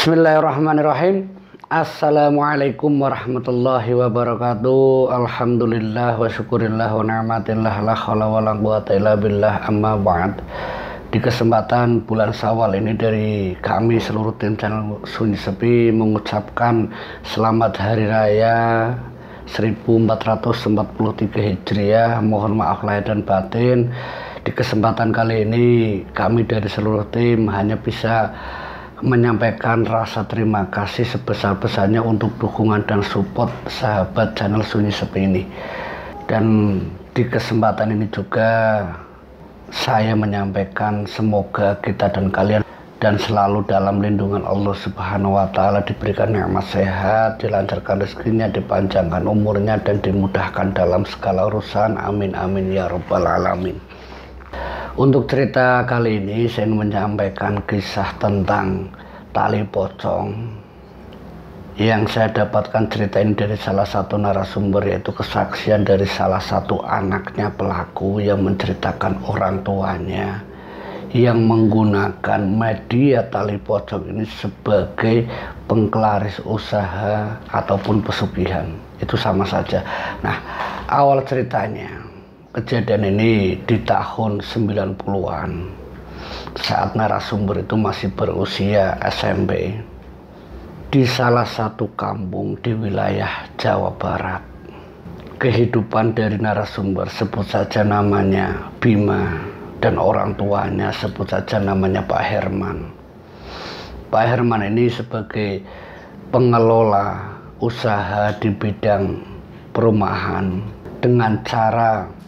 Bismillahirrahmanirrahim. Assalamualaikum warahmatullahi wabarakatuh. Alhamdulillah wa syukurillah wa ni'matillah la haula wa la quwata illa billah, amma ba'd. Di kesempatan bulan Syawal ini dari kami seluruh tim channel Sunyi Sepi mengucapkan selamat hari raya 1443 Hijriah. Mohon maaf lahir dan batin. Di kesempatan kali ini kami dari seluruh tim hanya bisa menyampaikan rasa terima kasih sebesar-besarnya untuk dukungan dan support sahabat channel Sunyi Sepi ini. Dan di kesempatan ini juga saya menyampaikan semoga kita dan kalian dan selalu dalam lindungan Allah Subhanahu wa Ta'ala, diberikan nikmat sehat, dilancarkan rezekinya, dipanjangkan umurnya, dan dimudahkan dalam segala urusan. Amin amin ya rabbal alamin. Untuk cerita kali ini saya ingin menyampaikan kisah tentang tali pocong yang saya dapatkan. Cerita ini dari salah satu narasumber, yaitu kesaksian dari salah satu anaknya pelaku yang menceritakan orang tuanya yang menggunakan media tali pocong ini sebagai penglaris usaha ataupun pesugihan. Itu sama saja. Nah, awal ceritanya, kejadian ini di tahun 90-an saat narasumber itu masih berusia SMP di salah satu kampung di wilayah Jawa Barat. Kehidupan dari narasumber, sebut saja namanya Bima, dan orang tuanya sebut saja namanya Pak Herman. Pak Herman ini sebagai pengelola usaha di bidang perumahan dengan cara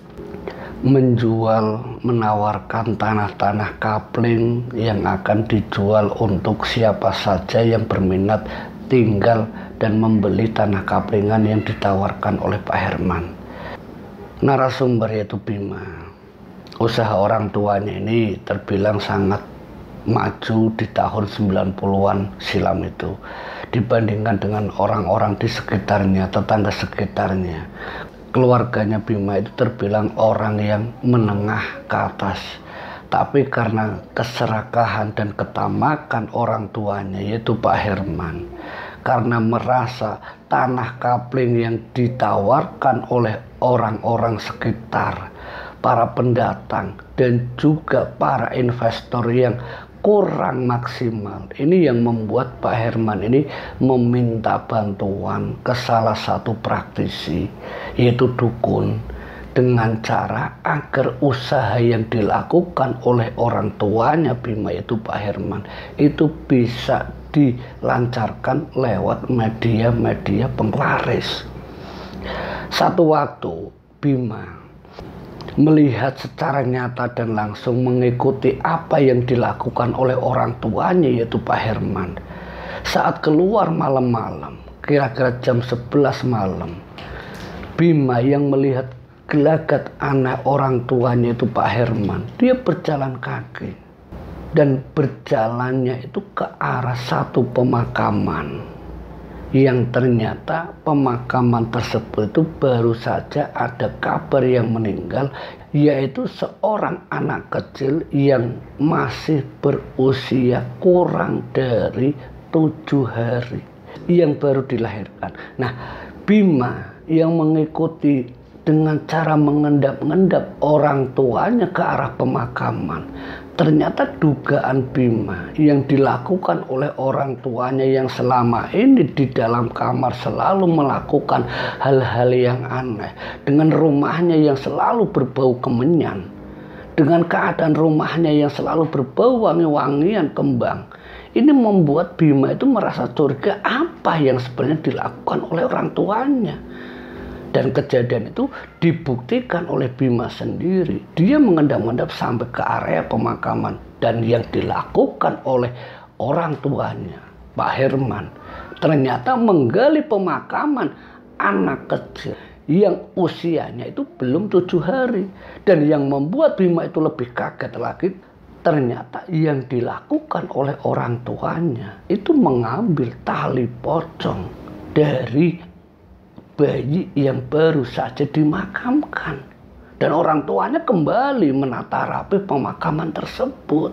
menjual, menawarkan tanah-tanah kapling yang akan dijual untuk siapa saja yang berminat tinggal dan membeli tanah kaplingan yang ditawarkan oleh Pak Herman. Narasumber yaitu Bima, usaha orang tuanya ini terbilang sangat maju di tahun 90-an silam itu dibandingkan dengan orang-orang di sekitarnya, tetangga sekitarnya. Keluarganya Bima itu terbilang orang yang menengah ke atas, tapi karena keserakahan dan ketamakan orang tuanya yaitu Pak Herman, karena merasa tanah kapling yang ditawarkan oleh orang-orang sekitar, para pendatang dan juga para investor yang kurang maksimal, ini yang membuat Pak Herman ini meminta bantuan ke salah satu praktisi yaitu dukun, dengan cara agar usaha yang dilakukan oleh orang tuanya Bima yaitu Pak Herman itu bisa dilancarkan lewat media-media penglaris. Satu waktu Bima melihat secara nyata dan langsung mengikuti apa yang dilakukan oleh orang tuanya yaitu Pak Herman. Saat keluar malam-malam, kira-kira jam 11 malam, Bima yang melihat gelagat anak orang tuanya itu Pak Herman, dia berjalan kaki dan berjalannya itu ke arah satu pemakaman yang ternyata pemakaman tersebut itu baru saja ada kabar yang meninggal, yaitu seorang anak kecil yang masih berusia kurang dari 7 hari yang baru dilahirkan. Nah, Bima yang mengikuti dengan cara mengendap-endap orang tuanya ke arah pemakaman, ternyata dugaan Bima yang dilakukan oleh orang tuanya yang selama ini di dalam kamar selalu melakukan hal-hal yang aneh, dengan rumahnya yang selalu berbau kemenyan, dengan keadaan rumahnya yang selalu berbau wangi-wangian kembang, ini membuat Bima itu merasa curiga apa yang sebenarnya dilakukan oleh orang tuanya. Dan kejadian itu dibuktikan oleh Bima sendiri. Dia mengendap-endap sampai ke area pemakaman, dan yang dilakukan oleh orang tuanya Pak Herman ternyata menggali pemakaman anak kecil yang usianya itu belum 7 hari. Dan yang membuat Bima itu lebih kaget lagi, ternyata yang dilakukan oleh orang tuanya itu mengambil tali pocong dari bayi yang baru saja dimakamkan, dan orang tuanya kembali menata rapi pemakaman tersebut.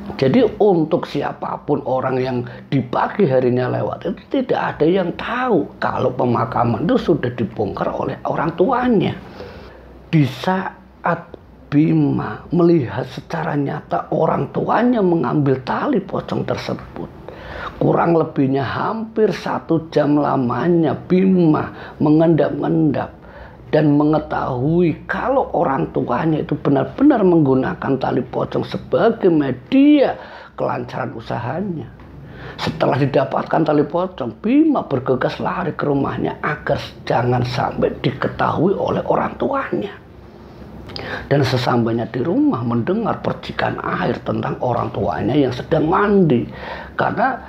Jadi untuk siapapun orang yang di pagi harinya lewat itu tidak ada yang tahu kalau pemakaman itu sudah dibongkar oleh orang tuanya. Di saat Bima melihat secara nyata orang tuanya mengambil tali pocong tersebut, kurang lebihnya hampir 1 jam lamanya Bima mengendap-endap dan mengetahui kalau orang tuanya itu benar-benar menggunakan tali pocong sebagai media kelancaran usahanya. Setelah didapatkan tali pocong, Bima bergegas lari ke rumahnya agar jangan sampai diketahui oleh orang tuanya. Dan sesampainya di rumah mendengar percikan air tentang orang tuanya yang sedang mandi, karena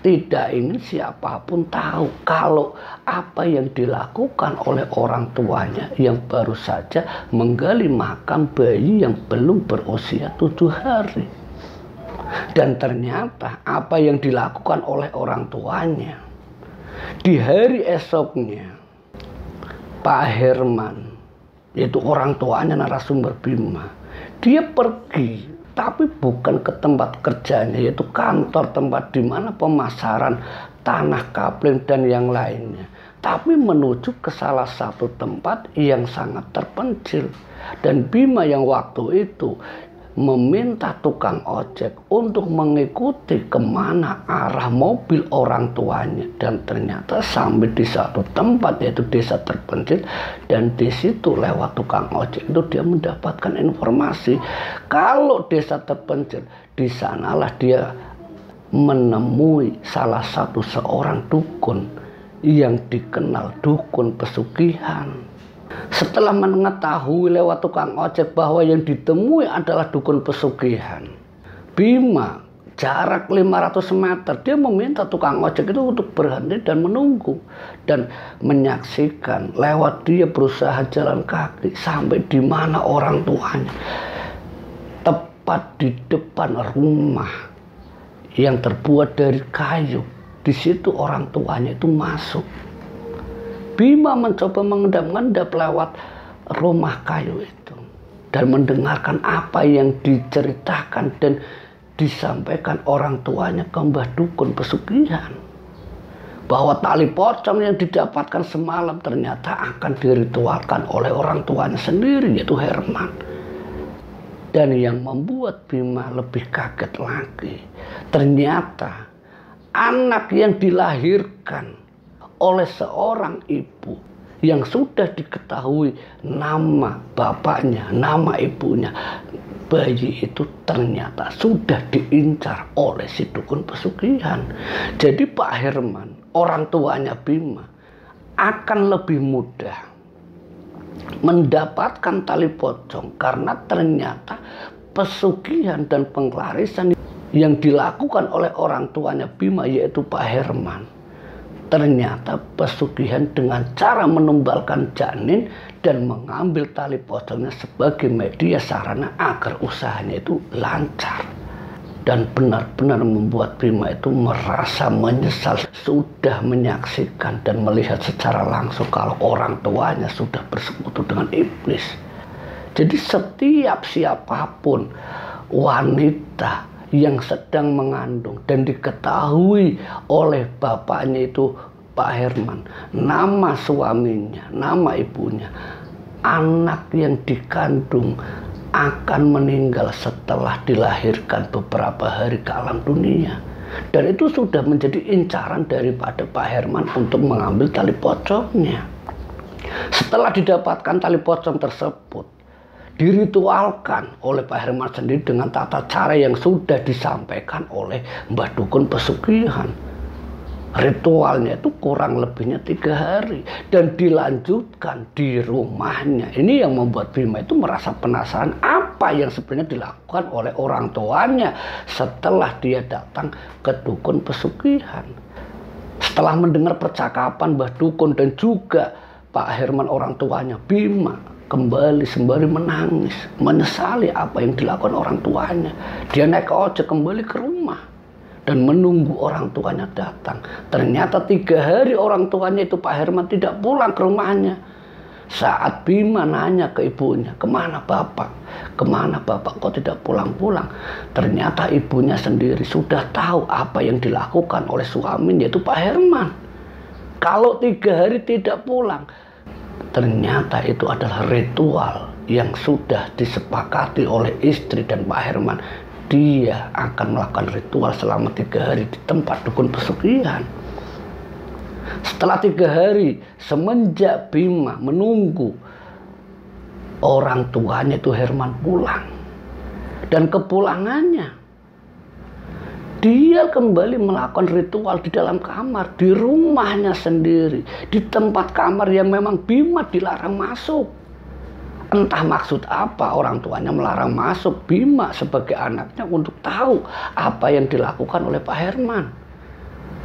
tidak ingin siapapun tahu kalau apa yang dilakukan oleh orang tuanya yang baru saja menggali makam bayi yang belum berusia 7 hari. Dan ternyata apa yang dilakukan oleh orang tuanya di hari esoknya, Pak Herman, yaitu orang tuanya narasumber Bima, dia pergi tapi bukan ke tempat kerjanya, yaitu kantor tempat di mana pemasaran tanah kapling dan yang lainnya, tapi menuju ke salah satu tempat yang sangat terpencil. Dan Bima yang waktu itu meminta tukang ojek untuk mengikuti kemana arah mobil orang tuanya, dan ternyata sampai di satu tempat yaitu desa terpencil, dan di situ lewat tukang ojek itu dia mendapatkan informasi kalau desa terpencil, di sanalah dia menemui salah satu seorang dukun yang dikenal dukun pesugihan. Setelah mengetahui lewat tukang ojek bahwa yang ditemui adalah dukun pesugihan, Bima jarak 500 meter dia meminta tukang ojek itu untuk berhenti dan menunggu dan menyaksikan lewat dia berusaha jalan kaki sampai di mana orang tuanya, tepat di depan rumah yang terbuat dari kayu. Di situ orang tuanya itu masuk. Bima mencoba mengendap-endap lewat rumah kayu itu dan mendengarkan apa yang diceritakan dan disampaikan orang tuanya ke Mbah Dukun pesugihan, bahwa tali pocong yang didapatkan semalam ternyata akan diritualkan oleh orang tuanya sendiri, yaitu Herman. Dan yang membuat Bima lebih kaget lagi, ternyata anak yang dilahirkan oleh seorang ibu yang sudah diketahui nama bapaknya, nama ibunya, bayi itu ternyata sudah diincar oleh si dukun pesugihan. Jadi Pak Herman, orang tuanya Bima, akan lebih mudah mendapatkan tali pocong karena ternyata pesugihan dan penglarisan yang dilakukan oleh orang tuanya Bima, yaitu Pak Herman, ternyata pesugihan dengan cara menumbalkan janin dan mengambil tali pocongnya sebagai media sarana agar usahanya itu lancar. Dan benar-benar membuat Bima itu merasa menyesal sudah menyaksikan dan melihat secara langsung kalau orang tuanya sudah bersekutu dengan iblis. Jadi setiap siapapun wanita yang sedang mengandung dan diketahui oleh bapaknya itu Pak Herman, nama suaminya, nama ibunya, anak yang dikandung akan meninggal setelah dilahirkan beberapa hari ke alam dunia. Dan itu sudah menjadi incaran daripada Pak Herman untuk mengambil tali pocongnya. Setelah didapatkan tali pocong tersebut, diritualkan oleh Pak Herman sendiri dengan tata cara yang sudah disampaikan oleh Mbah Dukun pesugihan. Ritualnya itu kurang lebihnya 3 hari dan dilanjutkan di rumahnya. Ini yang membuat Bima itu merasa penasaran apa yang sebenarnya dilakukan oleh orang tuanya setelah dia datang ke dukun pesugihan. Setelah mendengar percakapan Mbah Dukun dan juga Pak Herman orang tuanya, Bima kembali sembari menangis, menyesali apa yang dilakukan orang tuanya. Dia naik ojek kembali ke rumah dan menunggu orang tuanya datang. Ternyata 3 hari orang tuanya itu Pak Herman tidak pulang ke rumahnya. Saat Bima nanya ke ibunya, kemana bapak? Kemana bapak kok tidak pulang-pulang? Ternyata ibunya sendiri sudah tahu apa yang dilakukan oleh suaminya, yaitu Pak Herman. Kalau 3 hari tidak pulang, ternyata itu adalah ritual yang sudah disepakati oleh istri dan Pak Herman. Dia akan melakukan ritual selama 3 hari di tempat dukun pesugihan. Setelah 3 hari, semenjak Bima menunggu orang tuanya itu Herman pulang, dan kepulangannya, dia kembali melakukan ritual di dalam kamar, di rumahnya sendiri, di tempat kamar yang memang Bima dilarang masuk. Entah maksud apa orang tuanya melarang masuk Bima sebagai anaknya untuk tahu apa yang dilakukan oleh Pak Herman.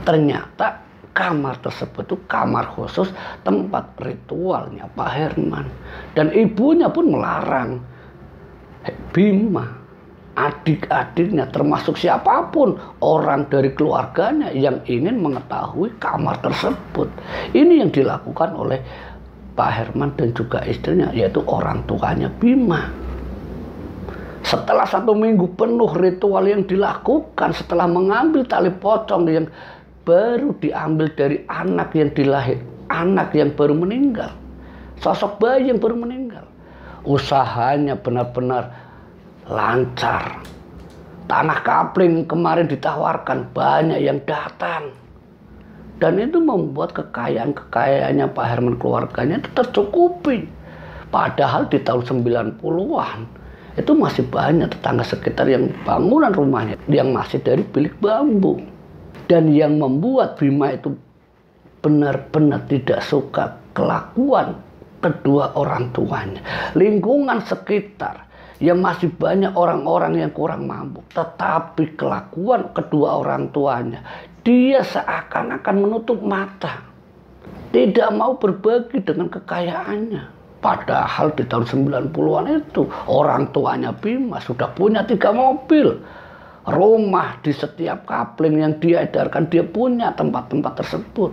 Ternyata kamar tersebut itu kamar khusus tempat ritualnya Pak Herman. Dan ibunya pun melarang Bima, adik-adiknya, termasuk siapapun orang dari keluarganya yang ingin mengetahui kamar tersebut. Ini yang dilakukan oleh Pak Herman dan juga istrinya, yaitu orang tuanya Bima. Setelah 1 minggu penuh ritual yang dilakukan, setelah mengambil tali pocong yang baru diambil dari anak yang baru meninggal, sosok bayi yang baru meninggal, usahanya benar-benar lancar. Tanah kapling kemarin ditawarkan, banyak yang datang, dan itu membuat kekayaannya Pak Herman, keluarganya itu tercukupi. Padahal di tahun 90-an itu masih banyak tetangga sekitar yang bangunan rumahnya yang masih dari bilik bambu. Dan yang membuat Bima itu benar-benar tidak suka kelakuan kedua orang tuanya, lingkungan sekitar yang masih banyak orang-orang yang kurang mampu, tetapi kelakuan kedua orang tuanya, dia seakan-akan menutup mata, tidak mau berbagi dengan kekayaannya. Padahal di tahun 90-an itu orang tuanya Bima sudah punya 3 mobil, rumah di setiap kapling yang dia edarkan, dia punya tempat-tempat tersebut.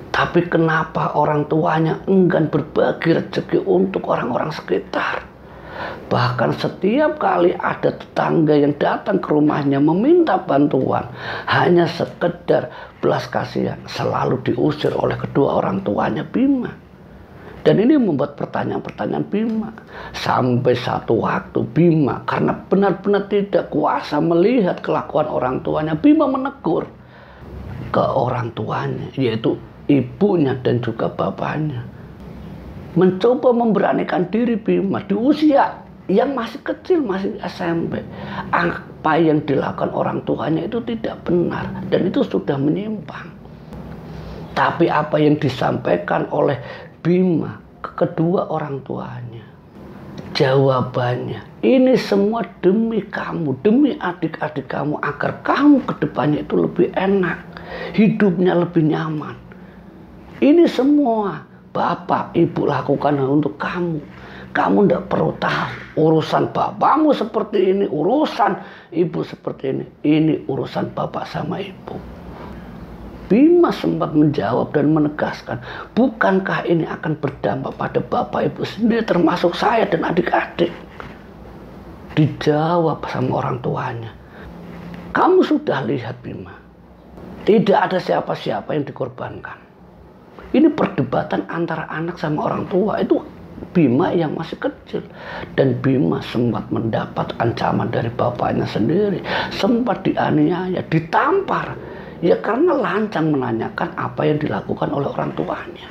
Tapi kenapa orang tuanya enggan berbagi rezeki untuk orang-orang sekitar? Bahkan setiap kali ada tetangga yang datang ke rumahnya meminta bantuan, hanya sekedar belas kasihan, selalu diusir oleh kedua orang tuanya Bima. Dan ini membuat pertanyaan-pertanyaan Bima. Sampai satu waktu Bima, karena benar-benar tidak kuasa melihat kelakuan orang tuanya, Bima menegur ke orang tuanya, yaitu ibunya dan juga bapaknya. Mencoba memberanikan diri Bima di usia yang masih kecil, masih SMP. Apa yang dilakukan orang tuanya itu tidak benar, dan itu sudah menyimpang. Tapi apa yang disampaikan oleh Bima ke kedua orang tuanya, jawabannya, ini semua demi kamu, demi adik-adik kamu, agar kamu ke depannya itu lebih enak, hidupnya lebih nyaman. Ini semua bapak ibu lakukan untuk kamu. Kamu tidak perlu tahu urusan bapakmu seperti ini, urusan ibu seperti ini urusan bapak sama ibu. Bima sempat menjawab dan menegaskan, bukankah ini akan berdampak pada bapak ibu sendiri, termasuk saya dan adik-adik? Dijawab sama orang tuanya, kamu sudah lihat Bima, tidak ada siapa-siapa yang dikorbankan. Ini perdebatan antara anak sama orang tua, itu Bima yang masih kecil. Dan Bima sempat mendapat ancaman dari bapaknya sendiri, sempat dianiaya, ditampar, ya karena lancang menanyakan apa yang dilakukan oleh orang tuanya.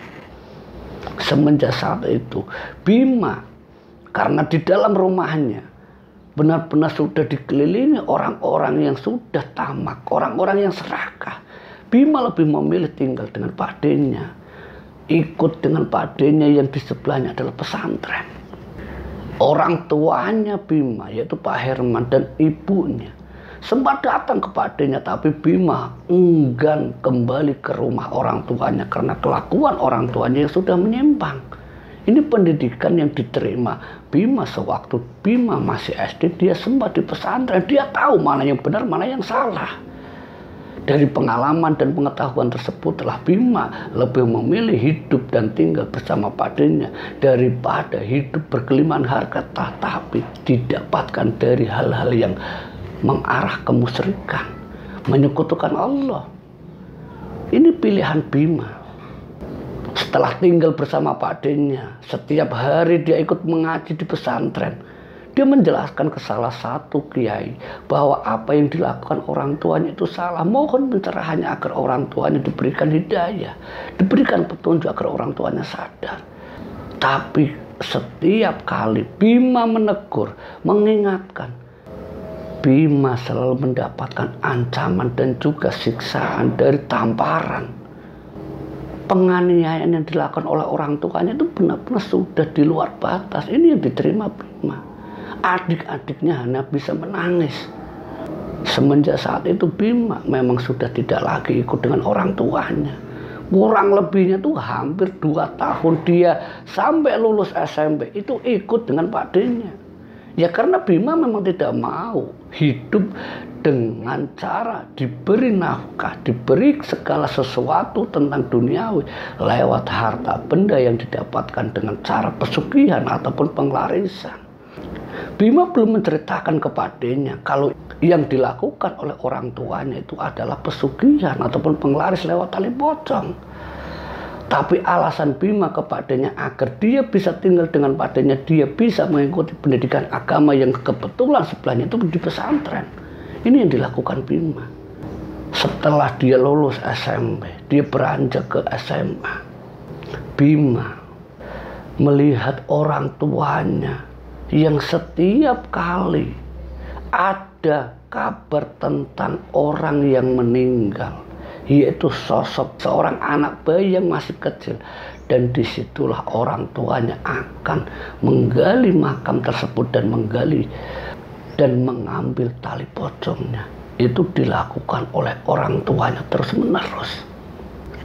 Semenjak saat itu Bima, karena di dalam rumahnya benar-benar sudah dikelilingi orang-orang yang sudah tamak, orang-orang yang serakah, Bima lebih memilih tinggal dengan Pak D-nya, ikut dengan Pak D-nya yang di sebelahnya adalah pesantren. Orang tuanya Bima, yaitu Pak Herman dan ibunya, sempat datang ke Pak D-nya, tapi Bima enggan kembali ke rumah orang tuanya karena kelakuan orang tuanya yang sudah menyimpang. Ini pendidikan yang diterima Bima sewaktu Bima masih SD. Dia sempat di pesantren, dia tahu mana yang benar, mana yang salah. Dari pengalaman dan pengetahuan tersebut telah Bima lebih memilih hidup dan tinggal bersama padanya daripada hidup bergelimangan harta tapi didapatkan dari hal-hal yang mengarah kemusyrikan, menyekutukan Allah. Ini pilihan Bima. Setelah tinggal bersama padanya, setiap hari dia ikut mengaji di pesantren. Dia menjelaskan ke salah satu kiai bahwa apa yang dilakukan orang tuanya itu salah. Mohon pencerahannya agar orang tuanya diberikan hidayah, diberikan petunjuk agar orang tuanya sadar. Tapi setiap kali Bima menegur, mengingatkan, Bima selalu mendapatkan ancaman dan juga siksaan dari tamparan. Penganiayaan yang dilakukan oleh orang tuanya itu benar-benar sudah di luar batas. Ini yang diterima Bima. Adik-adiknya hanya bisa menangis. Semenjak saat itu Bima memang sudah tidak lagi ikut dengan orang tuanya. Kurang lebihnya tuh hampir 2 tahun dia sampai lulus SMP itu ikut dengan pakdenya. Ya karena Bima memang tidak mau hidup dengan cara diberi nafkah, diberi segala sesuatu tentang duniawi lewat harta benda yang didapatkan dengan cara pesugihan ataupun penglarisan. Bima belum menceritakan kepadanya kalau yang dilakukan oleh orang tuanya itu adalah pesugihan ataupun penglaris lewat tali pocong. Tapi alasan Bima kepadanya agar dia bisa tinggal dengan padanya, dia bisa mengikuti pendidikan agama yang kebetulan sebelahnya itu di pesantren. Ini yang dilakukan Bima. Setelah dia lulus SMP, dia beranjak ke SMA. Bima melihat orang tuanya yang setiap kali ada kabar tentang orang yang meninggal, yaitu sosok seorang anak bayi yang masih kecil, dan disitulah orang tuanya akan menggali makam tersebut dan menggali dan mengambil tali pocongnya. Itu dilakukan oleh orang tuanya terus menerus,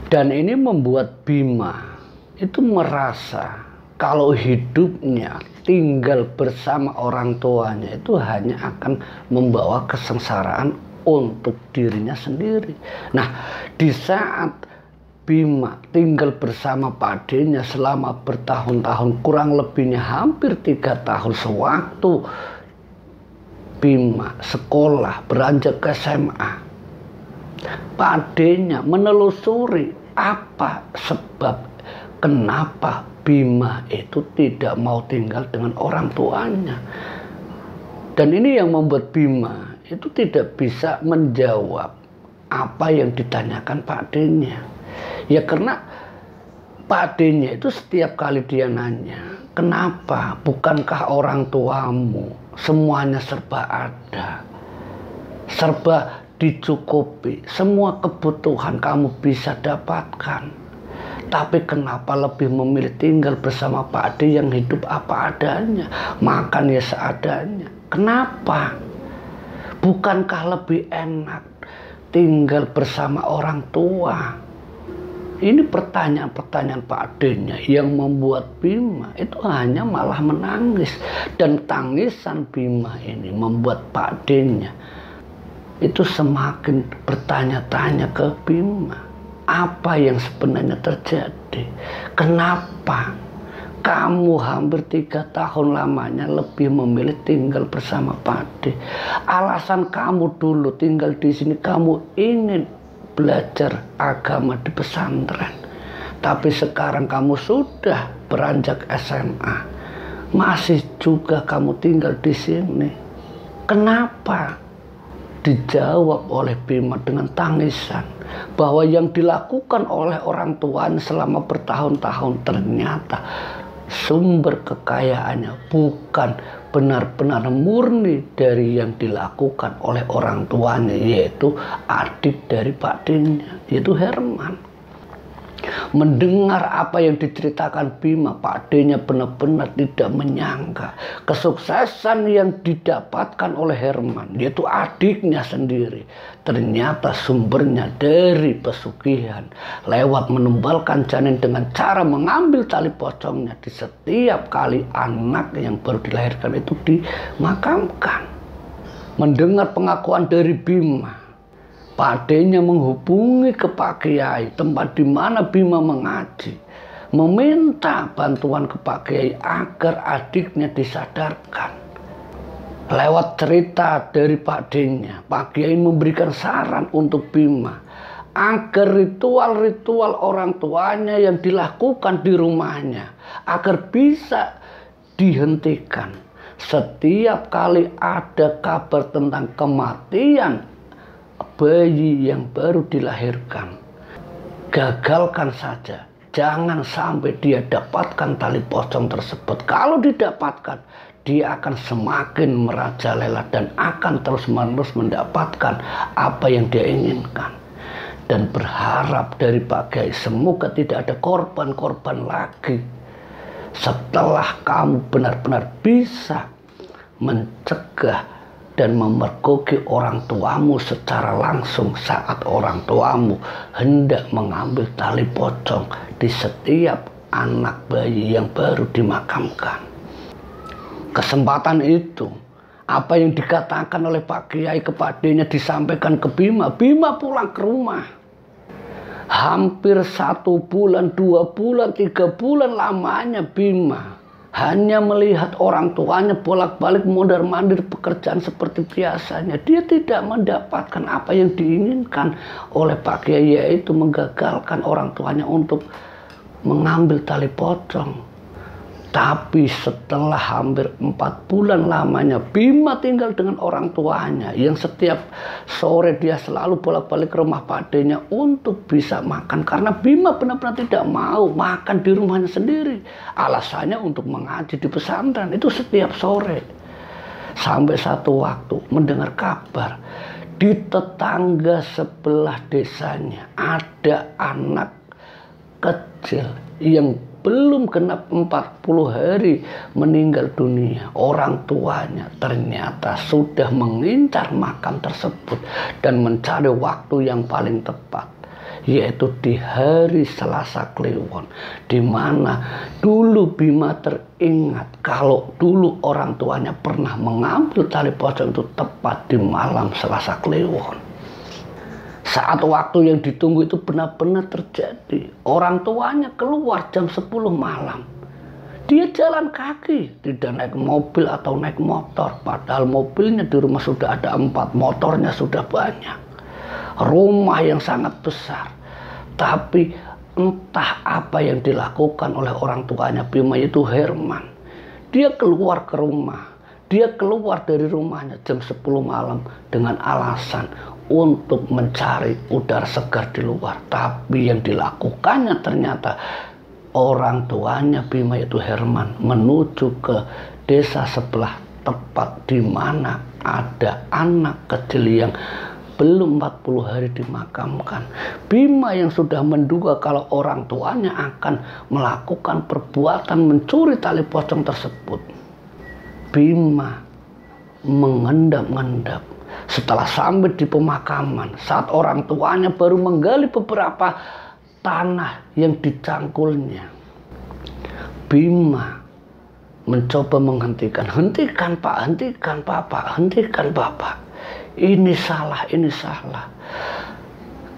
dan ini membuat Bima itu merasa kalau hidupnya tinggal bersama orang tuanya itu hanya akan membawa kesengsaraan untuk dirinya sendiri. Nah, di saat Bima tinggal bersama padanya selama bertahun-tahun, kurang lebihnya hampir 3 tahun, sewaktu Bima sekolah beranjak ke SMA, padanya menelusuri apa sebab kenapa Bima itu tidak mau tinggal dengan orang tuanya. Dan ini yang membuat Bima itu tidak bisa menjawab apa yang ditanyakan Pak D-nya. Ya karena Pak D-nya itu setiap kali dia nanya, kenapa? Bukankah orang tuamu semuanya serba ada, serba dicukupi, semua kebutuhan kamu bisa dapatkan, tapi kenapa lebih memilih tinggal bersama Pak D yang hidup apa adanya, makan ya seadanya? Kenapa? Bukankah lebih enak tinggal bersama orang tua? Ini pertanyaan-pertanyaan Pak D-nya yang membuat Bima itu hanya malah menangis. Dan tangisan Bima ini membuat Pak D-nya itu semakin bertanya-tanya ke Bima. Apa yang sebenarnya terjadi? Kenapa kamu hampir 3 tahun lamanya lebih memilih tinggal bersama Pak D? Alasan kamu dulu tinggal di sini, kamu ingin belajar agama di pesantren. Tapi sekarang kamu sudah beranjak SMA, masih juga kamu tinggal di sini. Kenapa? Dijawab oleh Bima dengan tangisan bahwa yang dilakukan oleh orang tuanya selama bertahun-tahun ternyata sumber kekayaannya bukan benar-benar murni dari yang dilakukan oleh orang tuanya, yaitu adik dari Pak D-nya, yaitu Herman. Mendengar apa yang diceritakan Bima, Pak D-nya benar-benar tidak menyangka kesuksesan yang didapatkan oleh Herman, yaitu adiknya sendiri, ternyata sumbernya dari pesugihan lewat menumbalkan janin dengan cara mengambil tali pocongnya di setiap kali anak yang baru dilahirkan itu dimakamkan. Mendengar pengakuan dari Bima, Pak D-nya menghubungi ke Pak Kiai, tempat di mana Bima mengaji, meminta bantuan ke Pak Kiai agar adiknya disadarkan. Lewat cerita dari Pak D-nya, Pak Kiai memberikan saran untuk Bima agar ritual-ritual orang tuanya yang dilakukan di rumahnya agar bisa dihentikan. Setiap kali ada kabar tentang kematian bayi yang baru dilahirkan, gagalkan saja. Jangan sampai dia dapatkan tali pocong tersebut. Kalau didapatkan, dia akan semakin merajalela dan akan terus-menerus mendapatkan apa yang dia inginkan. Dan berharap dari Pak Kiai semoga tidak ada korban-korban lagi. Setelah kamu benar-benar bisa mencegah dan memergoki orang tuamu secara langsung saat orang tuamu hendak mengambil tali pocong di setiap anak bayi yang baru dimakamkan. Kesempatan itu, apa yang dikatakan oleh Pak Kiai kepada D-nya disampaikan ke Bima. Bima pulang ke rumah. Hampir 1 bulan, 2 bulan, 3 bulan lamanya Bima hanya melihat orang tuanya bolak-balik mondar-mandir pekerjaan seperti biasanya. Dia tidak mendapatkan apa yang diinginkan oleh Pak Kiai, yaitu menggagalkan orang tuanya untuk mengambil tali pocong. Tapi setelah hampir 4 bulan lamanya Bima tinggal dengan orang tuanya, yang setiap sore dia selalu bolak-balik ke rumah Pak D-nya untuk bisa makan, karena Bima benar-benar tidak mau makan di rumahnya sendiri. Alasannya untuk mengaji di pesantren itu setiap sore. Sampai satu waktu mendengar kabar di tetangga sebelah desanya ada anak kecil yang belum genap 40 hari meninggal dunia. Orang tuanya ternyata sudah mengincar makam tersebut dan mencari waktu yang paling tepat, yaitu di hari Selasa Kliwon, di mana dulu Bima teringat kalau dulu orang tuanya pernah mengambil tali pocong itu tepat di malam Selasa Kliwon. Saat waktu yang ditunggu itu benar-benar terjadi. Orang tuanya keluar jam 10 malam. Dia jalan kaki, tidak naik mobil atau naik motor. Padahal mobilnya di rumah sudah ada 4, motornya sudah banyak. Rumah yang sangat besar. Tapi entah apa yang dilakukan oleh orang tuanya Bima, yaitu Herman. Dia keluar ke rumah. Dia keluar dari rumahnya jam 10 malam dengan alasan untuk mencari udara segar di luar. Tapi yang dilakukannya ternyata orang tuanya Bima, yaitu Herman, menuju ke desa sebelah, tepat di mana ada anak kecil yang belum 40 hari dimakamkan. Bima yang sudah menduga kalau orang tuanya akan melakukan perbuatan mencuri tali pocong tersebut, Bima mengendap-endap. Setelah sampai di pemakaman, saat orang tuanya baru menggali beberapa tanah yang dicangkulnya, Bima mencoba menghentikan. Hentikan Pak, hentikan Bapak, hentikan Bapak. Ini salah, ini salah.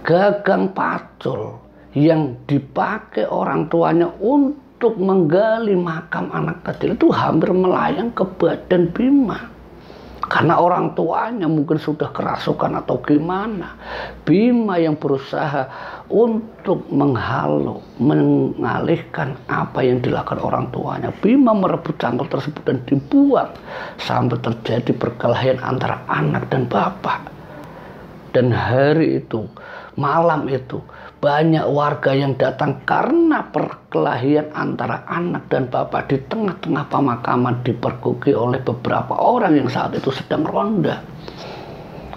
Gagang pacul yang dipakai orang tuanya untuk menggali makam anak kecil itu hampir melayang ke badan Bima. Karena orang tuanya mungkin sudah kerasukan atau gimana. Bima yang berusaha untuk menghalau, mengalihkan apa yang dilakukan orang tuanya. Bima merebut cangkul tersebut dan dibuang sampai terjadi perkelahian antara anak dan bapak. Dan hari itu, malam itu, banyak warga yang datang karena perkelahian antara anak dan bapak di tengah-tengah pemakaman dipergoki oleh beberapa orang yang saat itu sedang ronda.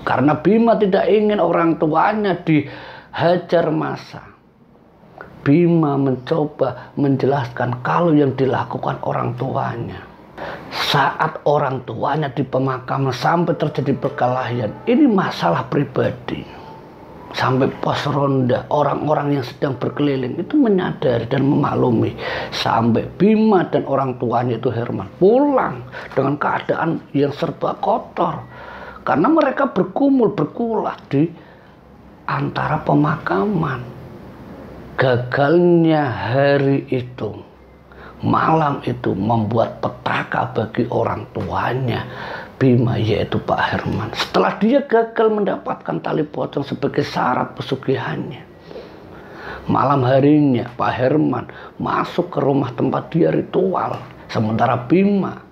Karena Bima tidak ingin orang tuanya dihajar massa, Bima mencoba menjelaskan kalau yang dilakukan orang tuanya saat orang tuanya di pemakaman sampai terjadi perkelahian, ini masalah pribadi. Sampai pos ronda, orang-orang yang sedang berkeliling itu menyadari dan memaklumi. Sampai Bima dan orang tuanya itu Herman pulang dengan keadaan yang serba kotor. Karena mereka bergumul, berkulat di antara pemakaman. Gagalnya hari itu, malam itu membuat petaka bagi orang tuanya Bima, yaitu Pak Herman. Setelah dia gagal mendapatkan tali pocong sebagai syarat pesugihannya, malam harinya Pak Herman masuk ke rumah tempat dia ritual. Sementara Bima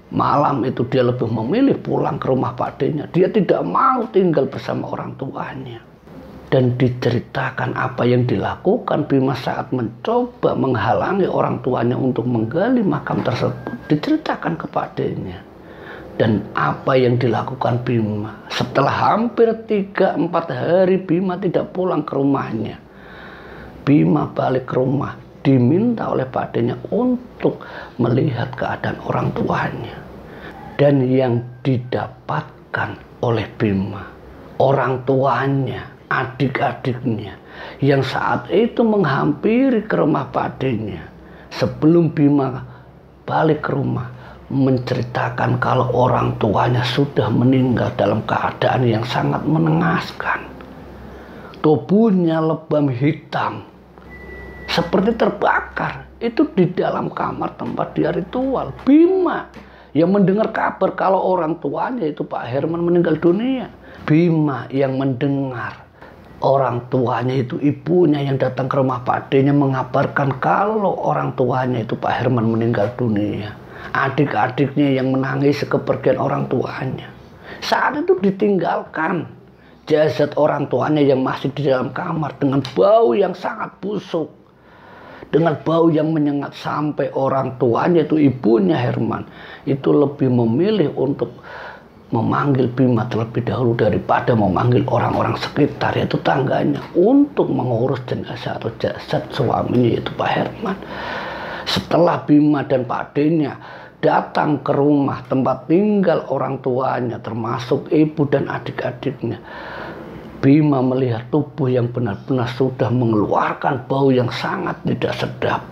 malam itu dia lebih memilih pulang ke rumah Pak D-nya. Dia tidak mau tinggal bersama orang tuanya. Dan diceritakan apa yang dilakukan Bima saat mencoba menghalangi orang tuanya untuk menggali makam tersebut. Diceritakan ke Pak D-nya. Dan apa yang dilakukan Bima setelah hampir 3-4 hari Bima tidak pulang ke rumahnya. Bima balik ke rumah, diminta oleh Pak D-nya untuk melihat keadaan orang tuanya. Dan yang didapatkan oleh Bima, orang tuanya, adik-adiknya yang saat itu menghampiri ke rumah Pak D-nya sebelum Bima balik ke rumah, menceritakan kalau orang tuanya sudah meninggal dalam keadaan yang sangat mengenaskan. Tubuhnya lebam hitam seperti terbakar, itu di dalam kamar tempat dia ritual. Bima yang mendengar kabar kalau orang tuanya itu Pak Herman meninggal dunia. Bima yang mendengar orang tuanya itu ibunya yang datang ke rumah Pak D-nya mengabarkan kalau orang tuanya itu Pak Herman meninggal dunia. Adik-adiknya yang menangis kepergian orang tuanya. Saat itu ditinggalkan jasad orang tuanya yang masih di dalam kamar dengan bau yang sangat busuk, dengan bau yang menyengat, sampai orang tuanya itu ibunya Herman itu lebih memilih untuk memanggil Bima terlebih dahulu daripada memanggil orang-orang sekitar, yaitu tangganya, untuk mengurus jenazah atau jasad suaminya yaitu Pak Herman. Setelah Bima dan Pak D-nya datang ke rumah tempat tinggal orang tuanya termasuk ibu dan adik-adiknya, Bima melihat tubuh yang benar-benar sudah mengeluarkan bau yang sangat tidak sedap,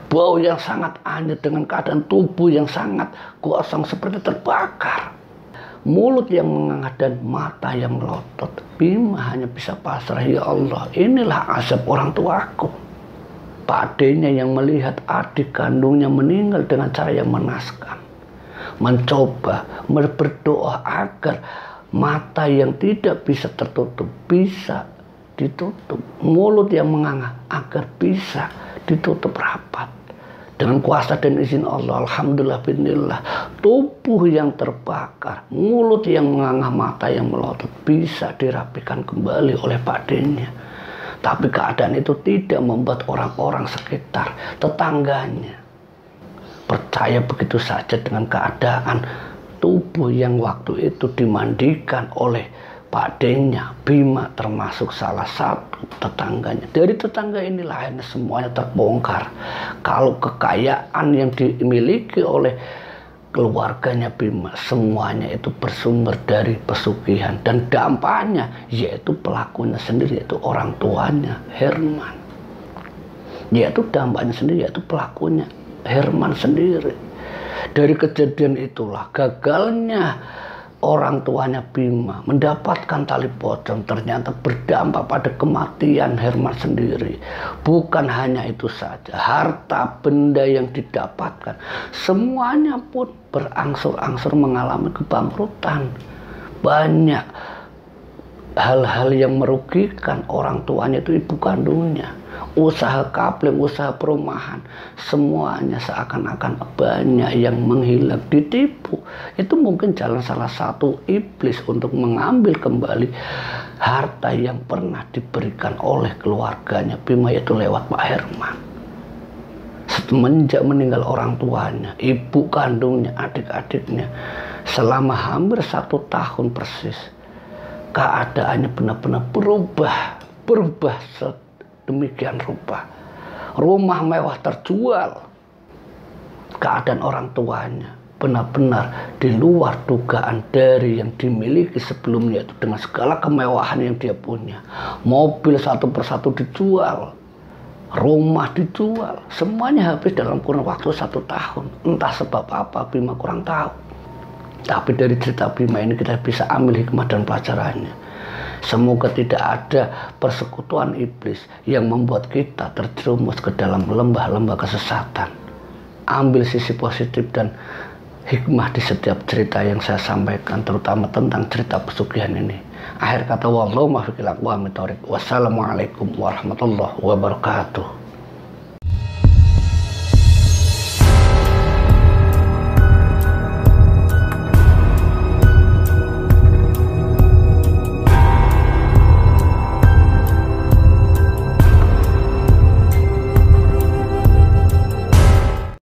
bau yang sangat anyut, dengan keadaan tubuh yang sangat gosong seperti terbakar, mulut yang menganga dan mata yang melotot. Bima hanya bisa pasrah, ya Allah, inilah azab orang tuaku. Pak D-nya yang melihat adik kandungnya meninggal dengan cara yang menaskan, mencoba berdoa agar mata yang tidak bisa tertutup bisa ditutup, mulut yang menganga agar bisa ditutup rapat. Dengan kuasa dan izin Allah, alhamdulillah binillah, tubuh yang terbakar, mulut yang menganga, mata yang melotot bisa dirapikan kembali oleh Pak D-nya. Tapi keadaan itu tidak membuat orang-orang sekitar, tetangganya, percaya begitu saja dengan keadaan tubuh yang waktu itu dimandikan oleh Pak D-nya. Bima termasuk salah satu tetangganya. Dari tetangga inilah akhirnya semuanya terbongkar kalau kekayaan yang dimiliki oleh keluarganya Bima semuanya itu bersumber dari pesugihan, dan dampaknya yaitu pelakunya sendiri, yaitu orang tuanya Herman, yaitu dampaknya sendiri, yaitu pelakunya Herman sendiri. Dari kejadian itulah gagalnya orang tuanya Bima mendapatkan tali pocong ternyata berdampak pada kematian Herman sendiri. Bukan hanya itu saja, harta benda yang didapatkan semuanya pun berangsur-angsur mengalami kebangkrutan. Banyak hal-hal yang merugikan orang tuanya itu ibu kandungnya. Usaha kapling, usaha perumahan, semuanya seakan-akan banyak yang menghilang, ditipu. Itu mungkin jalan salah satu iblis untuk mengambil kembali harta yang pernah diberikan oleh keluarganya Bima, yaitu lewat Pak Herman. Semenjak meninggal orang tuanya, ibu kandungnya, adik-adiknya, selama hampir 1 tahun persis, keadaannya benar-benar berubah demikian rupa. Rumah mewah terjual. Keadaan orang tuanya benar-benar di luar dugaan dari yang dimiliki sebelumnya, itu dengan segala kemewahan yang dia punya. Mobil satu persatu dijual, rumah dijual, semuanya habis dalam kurun waktu 1 tahun. Entah sebab apa, Bima kurang tahu. Tapi dari cerita Bima ini kita bisa ambil hikmah dan pelajarannya. Semoga tidak ada persekutuan iblis yang membuat kita terjerumus ke dalam lembah-lembah kesesatan. Ambil sisi positif dan hikmah di setiap cerita yang saya sampaikan, terutama tentang cerita pesugihan ini. Akhir kata, wallahu muwaffiq ila aqwamit thoriq. Wassalamualaikum warahmatullahi wabarakatuh.